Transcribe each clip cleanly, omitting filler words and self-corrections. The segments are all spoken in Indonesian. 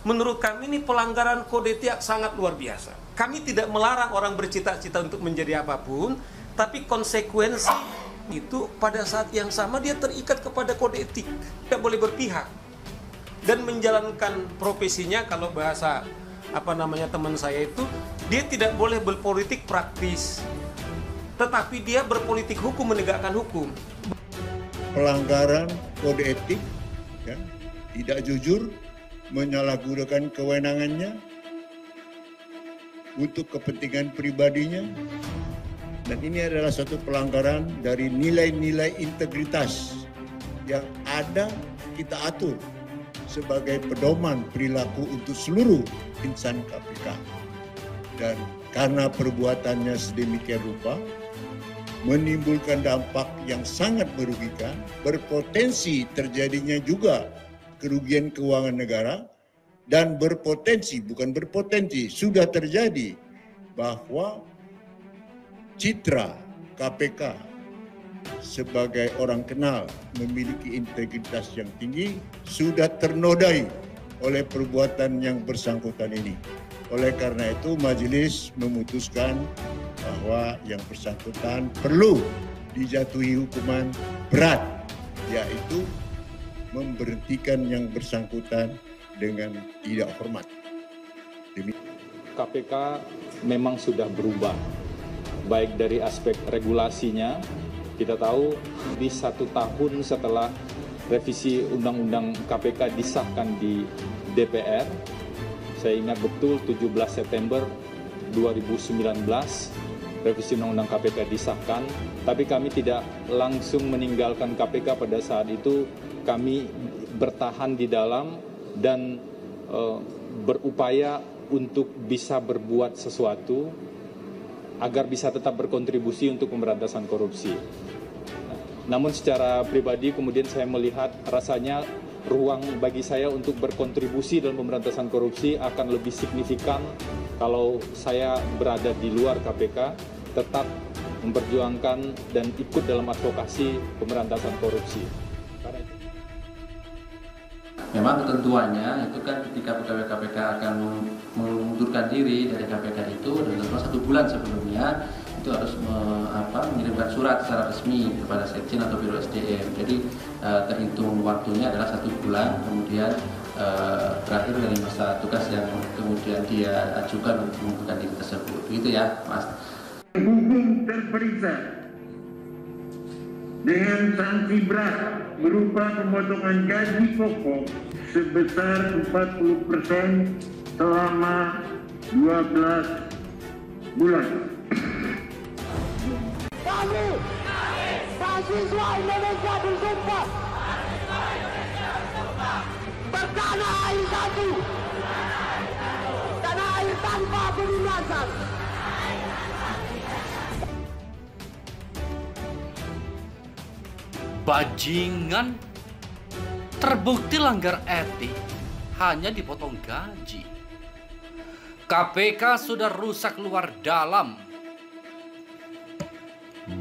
Menurut kami ini pelanggaran kode etik sangat luar biasa. Kami tidak melarang orang bercita-cita untuk menjadi apapun, tapi konsekuensi itu pada saat yang sama dia terikat kepada kode etik. Tidak boleh berpihak. Dan menjalankan profesinya, kalau bahasa teman saya itu, dia tidak boleh berpolitik praktis. Tetapi dia berpolitik hukum, menegakkan hukum. Pelanggaran kode etik, ya, tidak jujur, menyalahgunakan kewenangannya untuk kepentingan pribadinya, dan ini adalah satu pelanggaran dari nilai-nilai integritas yang ada kita atur sebagai pedoman perilaku untuk seluruh insan KPK. Dan karena perbuatannya sedemikian rupa menimbulkan dampak yang sangat merugikan, berpotensi terjadinya juga kerugian keuangan negara, dan berpotensi, bukan berpotensi, sudah terjadi bahwa citra KPK sebagai orang kenal memiliki integritas yang tinggi sudah ternodai oleh perbuatan yang bersangkutan ini. Oleh karena itu majelis memutuskan bahwa yang bersangkutan perlu dijatuhi hukuman berat, yaitu memberhentikan yang bersangkutan dengan tidak hormat. KPK memang sudah berubah, baik dari aspek regulasinya. Kita tahu di 1 tahun setelah revisi Undang-Undang KPK disahkan di DPR, saya ingat betul 17 September 2019, revisi Undang-Undang KPK disahkan, tapi kami tidak langsung meninggalkan KPK pada saat itu. Kami bertahan di dalam dan berupaya untuk bisa berbuat sesuatu agar bisa tetap berkontribusi untuk pemberantasan korupsi. Namun secara pribadi kemudian saya melihat rasanya ruang bagi saya untuk berkontribusi dalam pemberantasan korupsi akan lebih signifikan kalau saya berada di luar KPK, tetap memperjuangkan dan ikut dalam advokasi pemberantasan korupsi. Memang ketentuannya itu kan ketika pegawai KPK akan mengundurkan diri dari KPK itu, dan tentu 1 bulan sebelumnya itu harus mengirimkan surat secara resmi kepada Sekjen atau Biro SDM. Jadi terhitung waktunya adalah 1 bulan, kemudian berakhir dari masa tugas yang kemudian dia ajukan untuk mengundurkan diri tersebut. Begitu ya, Mas. Hukum terperiksa dengan sanksi berat berupa pemotongan gaji pokok sebesar 40% selama 12 bulan. Kami, mahasiswa Indonesia bersumpah bertanah air satu, tanah air tanpa penindasan. Bajingan, terbukti langgar etik, hanya dipotong gaji. KPK sudah rusak luar dalam.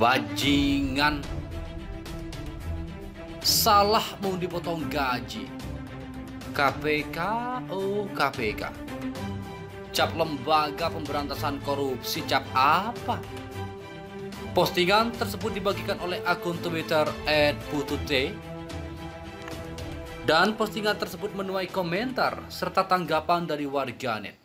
Bajingan, salah mau dipotong gaji. KPK, oh KPK, cap lembaga pemberantasan korupsi, cap apa? Postingan tersebut dibagikan oleh akun Twitter @putute, dan postingan tersebut menuai komentar serta tanggapan dari warganet.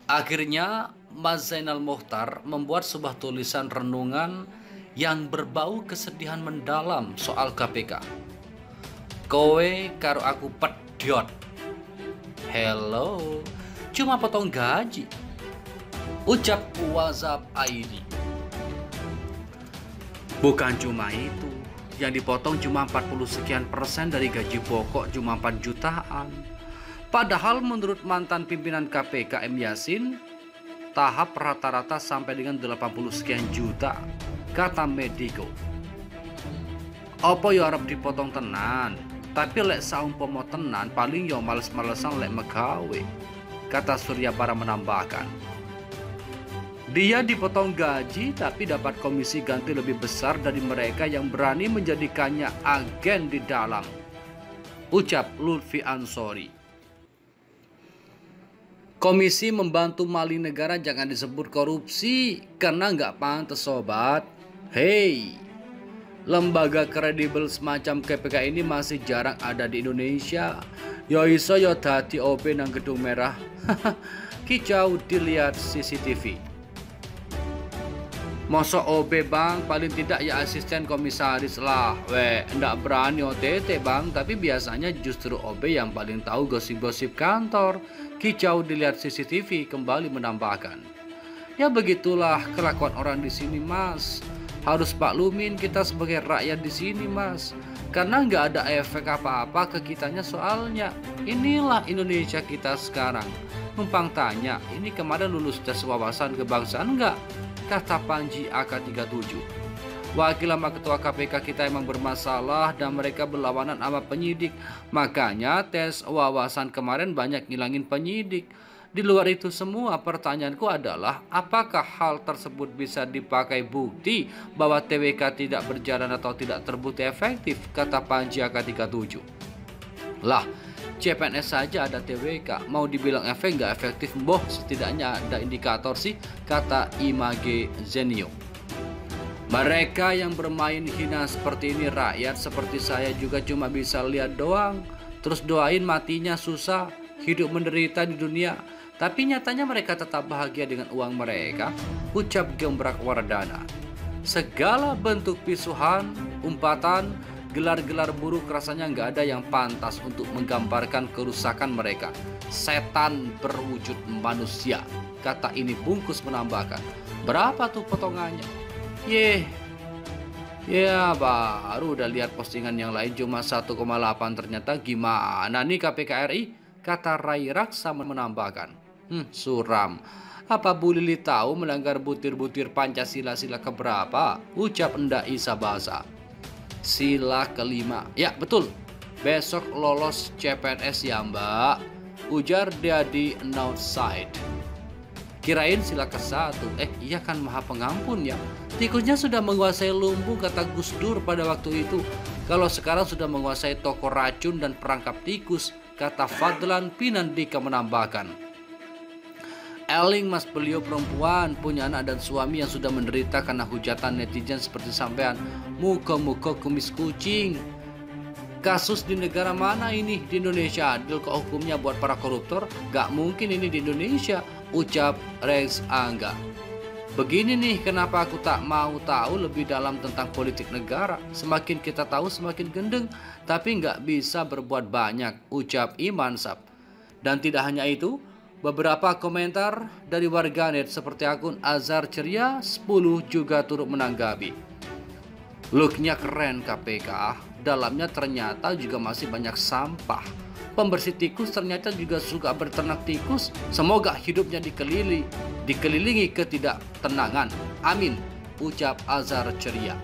Akhirnya Mas Zainal Mokhtar membuat sebuah tulisan renungan yang berbau kesedihan mendalam soal KPK. Kowe karo aku pedot. Hello, cuma potong gaji, ucap WhatsApp ID. Bukan cuma itu, yang dipotong cuma 40 sekian persen dari gaji pokok, cuma 4 jutaan. Padahal menurut mantan pimpinan KPK M. Yasin, tahap rata-rata sampai dengan 80 sekian juta, kata Mediko. Apa ya harap dipotong tenan, tapi lek saumpama tenan paling yo males-malesan lek megawe, kata Surya Bara menambahkan. Dia dipotong gaji tapi dapat komisi ganti lebih besar dari mereka yang berani menjadikannya agen di dalam, ucap Lutfi Ansori. Komisi membantu maling negara jangan disebut korupsi karena nggak pantas sobat. Hei, lembaga kredibel semacam KPK ini masih jarang ada di Indonesia. Yo iso yo dadi OB nang gedung merah. Kicau dilihat CCTV. Mosok OB bang, paling tidak ya asisten komisaris lah. Ndak berani OTT bang, tapi biasanya justru OB yang paling tahu gosip-gosip kantor. Kicau dilihat CCTV kembali menambahkan. Ya begitulah kelakuan orang di sini mas. Harus maklumin kita sebagai rakyat di sini mas. Karena nggak ada efek apa-apa ke kitanya soalnya. Inilah Indonesia kita sekarang. Numpang tanya, ini kemarin lulus tes wawasan kebangsaan nggak? Kata Panji AK37. Wakil sama ketua KPK kita emang bermasalah dan mereka berlawanan sama penyidik. Makanya tes wawasan kemarin banyak ngilangin penyidik. Di luar itu semua pertanyaanku adalah apakah hal tersebut bisa dipakai bukti bahwa TWK tidak berjalan atau tidak terbukti efektif, kata Panji AK37. Lah, CPNS saja ada TWK, mau dibilang efek nggak efektif, boh setidaknya ada indikator sih, kata Image Zenio. Mereka yang bermain hina seperti ini rakyat seperti saya juga cuma bisa lihat doang, terus doain matinya susah, hidup menderita di dunia, tapi nyatanya mereka tetap bahagia dengan uang mereka, ucap Gembrak Wardana. Segala bentuk pisuhan, umpatan, gelar-gelar buruk rasanya nggak ada yang pantas untuk menggambarkan kerusakan mereka. Setan berwujud manusia, kata ini bungkus menambahkan. Berapa tuh potongannya? Ya baru udah lihat postingan yang lain cuma 1,8 ternyata gimana nih KPK RI? Kata Rai Raksa menambahkan. Suram. Apa Bu Lili tahu melanggar butir-butir Pancasila sila keberapa? Ucap Ndak Isa Basa. Sila kelima. Ya betul. Besok lolos CPNS ya mbak. Ujar Dedi Northside. Kirain sila ke-1. Iya kan maha pengampun ya. Tikusnya sudah menguasai lumbung kata Gus Dur pada waktu itu. Kalau sekarang sudah menguasai toko racun dan perangkap tikus, kata Fadlan Pinandika menambahkan. Eling mas beliau perempuan, punya anak dan suami yang sudah menderita karena hujatan netizen seperti sampean. Muka-muka kumis kucing. Kasus di negara mana ini? Di Indonesia adil kok hukumnya buat para koruptor? Gak mungkin ini di Indonesia, ucap Rex Angga. Begini nih kenapa aku tak mau tahu lebih dalam tentang politik negara. Semakin kita tahu semakin gendeng, tapi nggak bisa berbuat banyak, ucap Iman Sap. Dan tidak hanya itu, beberapa komentar dari warganet seperti akun Azhar Ceria 10 juga turut menanggapi. Looknya keren KPK, dalamnya ternyata juga masih banyak sampah. Pembersih tikus ternyata juga suka berternak tikus. Semoga hidupnya dikelilingi ketidaktenangan. Amin, ucap Azhar Ceria.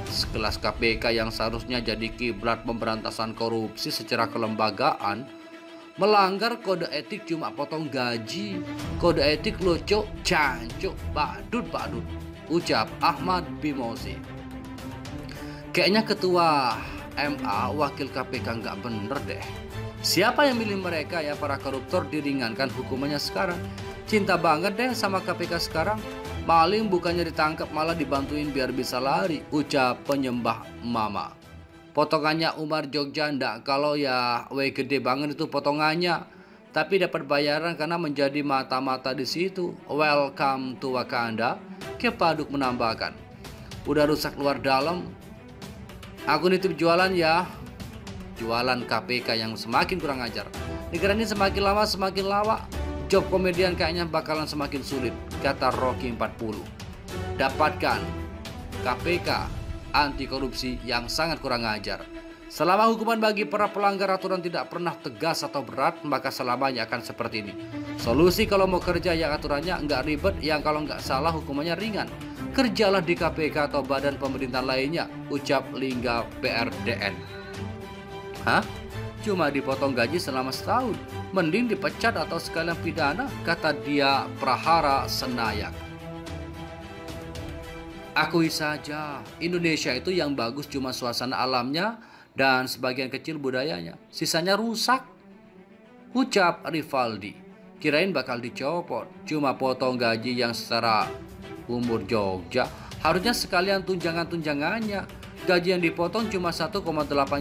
Sekelas KPK yang seharusnya jadi kiblat pemberantasan korupsi secara kelembagaan, melanggar kode etik cuma potong gaji. Kode etik lucu, cancuk, badut, ucap Ahmad Bimosi. Kayaknya ketua MA wakil KPK nggak bener deh. Siapa yang milih mereka ya para koruptor diringankan hukumannya sekarang? Cinta banget deh sama KPK sekarang. Maling bukannya ditangkap malah dibantuin biar bisa lari, ucap penyembah mama. Potongannya Umar Jogja ndak, kalau ya gede banget itu potongannya. Tapi dapat bayaran karena menjadi mata-mata di situ. Welcome to Wakanda, Kepaduk menambahkan. Udah rusak luar dalam. Aku nitip jualan ya. Jualan KPK yang semakin kurang ajar. Negara ini semakin lama semakin lawak. Job komedian kayaknya bakalan semakin sulit, kata Rocky 40. Dapatkan KPK anti korupsi yang sangat kurang ajar. Selama hukuman bagi para pelanggar aturan tidak pernah tegas atau berat, maka selamanya akan seperti ini. Solusi kalau mau kerja yang aturannya nggak ribet, yang kalau nggak salah hukumannya ringan. Kerjalah di KPK atau badan pemerintah lainnya, ucap Lingga PRDN. Hah? Cuma dipotong gaji selama setahun, mending dipecat atau sekalian pidana, kata dia Prahara Senayak. Akui saja, Indonesia itu yang bagus cuma suasana alamnya dan sebagian kecil budayanya, sisanya rusak, ucap Rivaldi. Kirain bakal dicopot, cuma potong gaji yang secara umur Jogja. Harusnya sekalian tunjangan-tunjangannya. Gaji yang dipotong cuma 1,8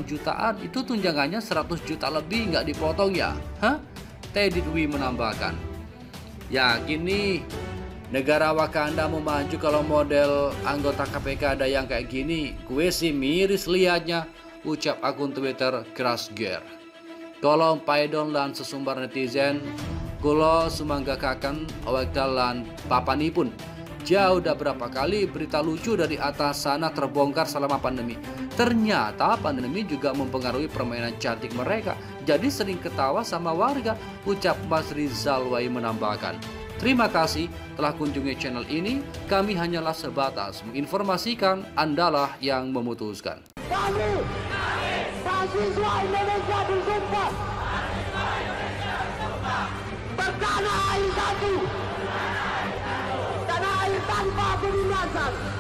jutaan, itu tunjangannya 100 juta lebih nggak dipotong ya? Hah? Teddy Dwi menambahkan, yakin nih negara Wakanda mau maju kalau model anggota KPK ada yang kayak gini? Gue sih miris liatnya, ucap akun Twitter Krasger. Kolom paidon lan sesumbar netizen, kulo sumanggakaken wekdal lan papanipun. Jauh udah berapa kali berita lucu dari atas sana terbongkar selama pandemi. Ternyata pandemi juga mempengaruhi permainan cantik mereka. Jadi sering ketawa sama warga, ucap Mas Rizal Wai menambahkan. Terima kasih telah kunjungi channel ini. Kami hanyalah sebatas menginformasikan, Andalah yang memutuskan. Kami, mahasiswa Indonesia bersumpah bertanah air satu, tanah air tanpa penindasan.